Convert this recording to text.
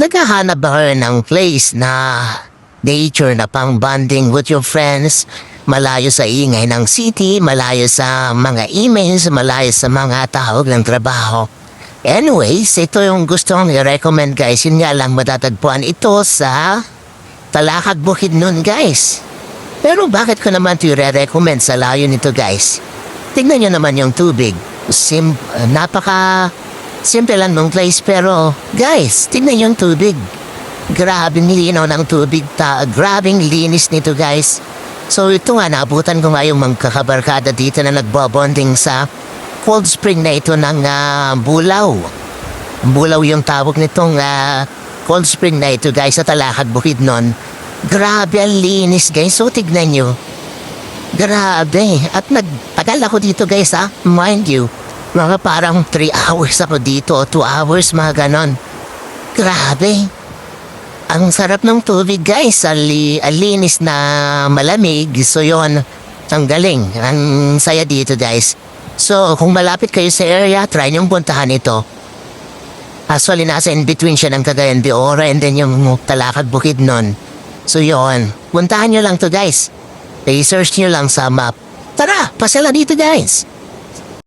Naghahanap ba kayo ng place na nature na pang bonding with your friends? Malayo sa ingay ng city, malayo sa mga emails, malayo sa mga tawag ng trabaho. Anyways, ito yung gusto kong i-recommend guys. Yun nga lang matatagpuan ito sa Talakag Bukidnon guys. Pero bakit ko naman ito i-recommend sa layo nito guys? Tingnan nyo naman yung tubig. Simple lang ng place pero guys, tingnan yung tubig. Grabing linaw ng tubig grabing linis nito guys. So ito nga, naabutan ko nga yung mga kakabarkada dito na nagbobonding sa cold spring na ito ng Bulaw. Bulaw yung tawag nitong cold spring na ito guys sa Talakag Bukidnon. Grabe ang linis guys, so tignan nyo. Grabe, at nagtagal ako dito guys mind you. Mga parang 3 hours ako dito, 2 hours, mga ganon. Grabe. Ang sarap ng tubig guys, alinis na malamig. So yon, ang galing, ang saya dito guys. So kung malapit kayo sa area, try niyong puntahan ito. Actually nasa in between siya ng Cagayan de Oro and then yung Talakag Bukidnon. So yon, puntahan nyo lang to guys. I-search nyo lang sa map. Tara, pasala dito guys.